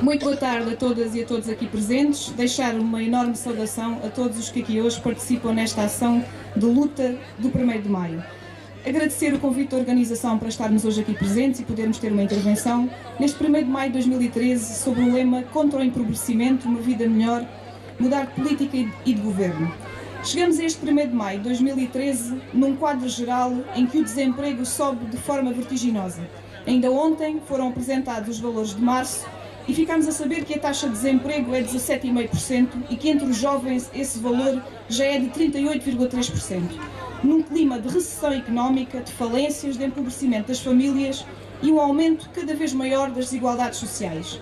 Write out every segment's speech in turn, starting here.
Muito boa tarde a todas e a todos aqui presentes. Deixar uma enorme saudação a todos os que aqui hoje participam nesta ação de luta do 1º de Maio. Agradecer o convite da organização para estarmos hoje aqui presentes e podermos ter uma intervenção neste 1º de Maio de 2013 sobre o lema Contra o empobrecimento, uma vida melhor, mudar de política e de governo. Chegamos a este 1º de Maio de 2013 num quadro geral em que o desemprego sobe de forma vertiginosa. Ainda ontem foram apresentados os valores de março e ficámos a saber que a taxa de desemprego é de 17,5% e que entre os jovens esse valor já é de 38,3%. Num clima de recessão económica, de falências, de empobrecimento das famílias e um aumento cada vez maior das desigualdades sociais.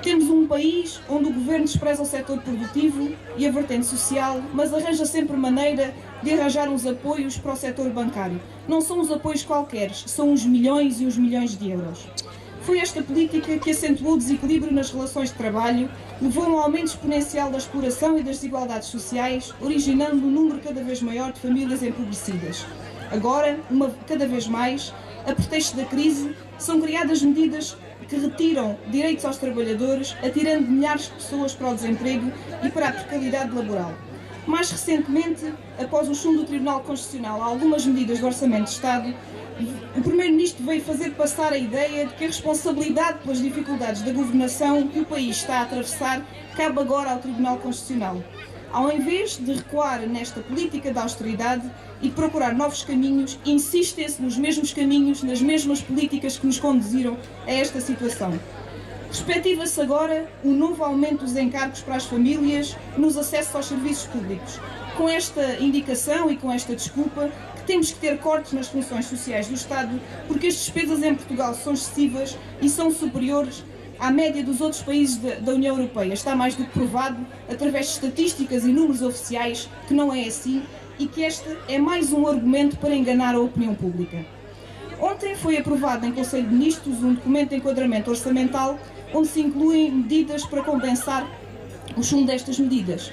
Temos um país onde o governo despreza o setor produtivo e a vertente social, mas arranja sempre maneira de arranjar uns apoios para o setor bancário. Não são os apoios qualquer, são os milhões e os milhões de euros. Foi esta política que acentuou o desequilíbrio nas relações de trabalho, levou a um aumento exponencial da exploração e das desigualdades sociais, originando um número cada vez maior de famílias empobrecidas. Agora, cada vez mais, a pretexto da crise, são criadas medidas que retiram direitos aos trabalhadores, atirando milhares de pessoas para o desemprego e para a precariedade laboral. Mais recentemente, após o chumbo do Tribunal Constitucional a algumas medidas do Orçamento de Estado, o Primeiro-Ministro veio fazer passar a ideia de que a responsabilidade pelas dificuldades da governação que o país está a atravessar cabe agora ao Tribunal Constitucional. Ao invés de recuar nesta política de austeridade e de procurar novos caminhos, insistem-se nos mesmos caminhos, nas mesmas políticas que nos conduziram a esta situação. Perspectiva-se agora um novo aumento dos encargos para as famílias nos acessos aos serviços públicos. Com esta indicação e com esta desculpa que temos que ter cortes nas funções sociais do Estado, porque as despesas em Portugal são excessivas e são superiores à média dos outros países da União Europeia. Está mais do que provado, através de estatísticas e números oficiais, que não é assim e que este é mais um argumento para enganar a opinião pública. Ontem foi aprovado em Conselho de Ministros um documento de enquadramento orçamental onde se incluem medidas para compensar o chumbo destas medidas.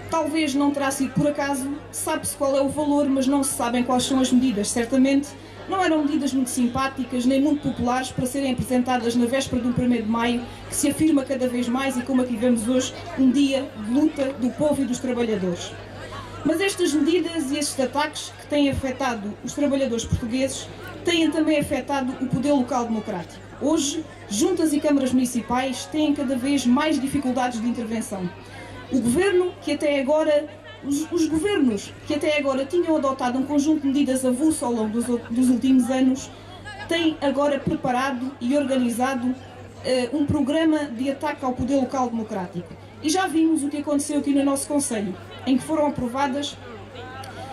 Talvez não terá sido por acaso, sabe-se qual é o valor, mas não se sabem quais são as medidas. Certamente não eram medidas muito simpáticas nem muito populares para serem apresentadas na véspera do 1º de Maio, que se afirma cada vez mais e, como aqui vemos hoje, um dia de luta do povo e dos trabalhadores. Mas estas medidas e estes ataques que têm afetado os trabalhadores portugueses têm também afetado o poder local democrático. Hoje, juntas e câmaras municipais têm cada vez mais dificuldades de intervenção. O governo, que até agora, os governos que até agora tinham adotado um conjunto de medidas avulso ao longo dos últimos anos, têm agora preparado e organizado um programa de ataque ao poder local democrático. E já vimos o que aconteceu aqui no nosso Conselho, em que foram aprovadas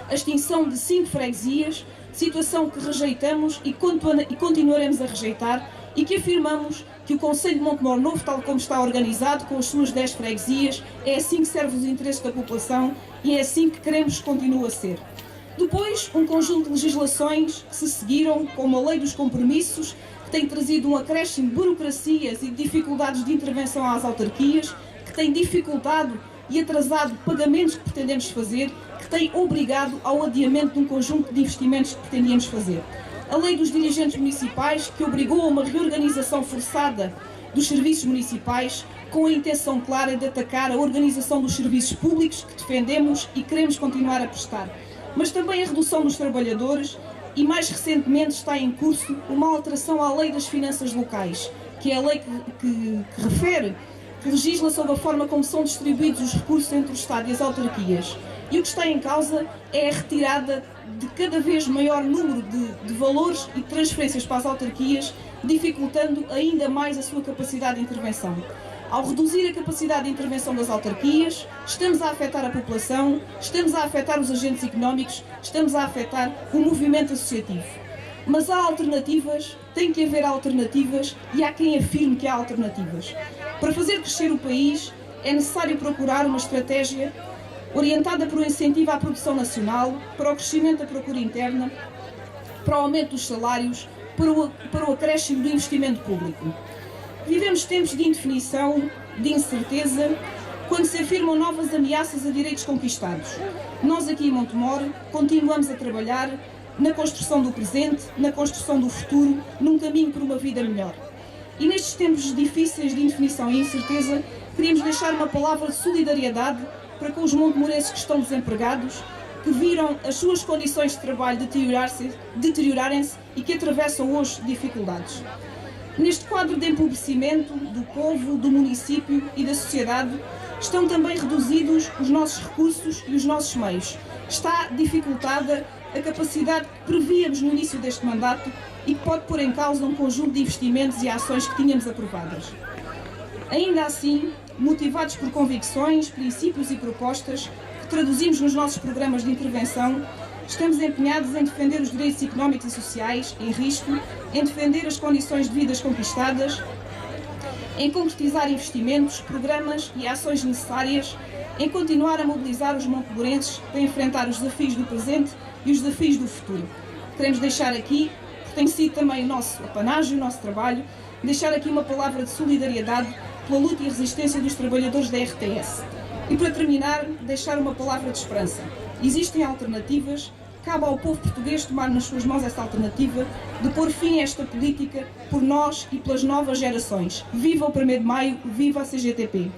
a extinção de 5 freguesias, situação que rejeitamos e continuaremos a rejeitar, e que afirmamos que o Conselho de Montemor Novo, tal como está organizado, com as suas 10 freguesias, é assim que serve os interesses da população e é assim que queremos que continue a ser. Depois, um conjunto de legislações que se seguiram, como a Lei dos Compromissos, que tem trazido um acréscimo de burocracias e dificuldades de intervenção às autarquias, que tem dificultado e atrasado pagamentos que pretendemos fazer, que tem obrigado ao adiamento de um conjunto de investimentos que pretendíamos fazer. A Lei dos Dirigentes Municipais, que obrigou a uma reorganização forçada dos serviços municipais, com a intenção clara de atacar a organização dos serviços públicos que defendemos e queremos continuar a prestar. Mas também a redução dos trabalhadores e, mais recentemente, está em curso uma alteração à Lei das Finanças Locais, que é a lei que refere, que legisla sobre a forma como são distribuídos os recursos entre o Estado e as autarquias. E o que está em causa é a retirada de cada vez maior número de valores e transferências para as autarquias, dificultando ainda mais a sua capacidade de intervenção. Ao reduzir a capacidade de intervenção das autarquias, estamos a afetar a população, estamos a afetar os agentes económicos, estamos a afetar o movimento associativo. Mas há alternativas, tem que haver alternativas e há quem afirme que há alternativas. Para fazer crescer o país, é necessário procurar uma estratégia orientada para o incentivo à produção nacional, para o crescimento da procura interna, para o aumento dos salários, para o acréscimo do investimento público. Vivemos tempos de indefinição, de incerteza, quando se afirmam novas ameaças a direitos conquistados. Nós aqui em Montemor continuamos a trabalhar na construção do presente, na construção do futuro, num caminho por uma vida melhor. E nestes tempos difíceis de indefinição e incerteza, queríamos deixar uma palavra de solidariedade para com os montemorenses que estão desempregados, que viram as suas condições de trabalho deteriorarem-se e que atravessam hoje dificuldades. Neste quadro de empobrecimento do povo, do município e da sociedade, estão também reduzidos os nossos recursos e os nossos meios. Está dificultada a capacidade que prevíamos no início deste mandato e que pode pôr em causa um conjunto de investimentos e ações que tínhamos aprovadas. Ainda assim, motivados por convicções, princípios e propostas que traduzimos nos nossos programas de intervenção, estamos empenhados em defender os direitos económicos e sociais em risco, em defender as condições de vidas conquistadas, em concretizar investimentos, programas e ações necessárias, em continuar a mobilizar os montemorenses para enfrentar os desafios do presente e os desafios do futuro. Queremos deixar aqui, porque tem sido também o nosso apanágio, o nosso trabalho, deixar aqui uma palavra de solidariedade pela luta e resistência dos trabalhadores da RTS. E para terminar, deixar uma palavra de esperança. Existem alternativas, cabe ao povo português tomar nas suas mãos esta alternativa de pôr fim a esta política por nós e pelas novas gerações. Viva o 1º de Maio, viva a CGTP!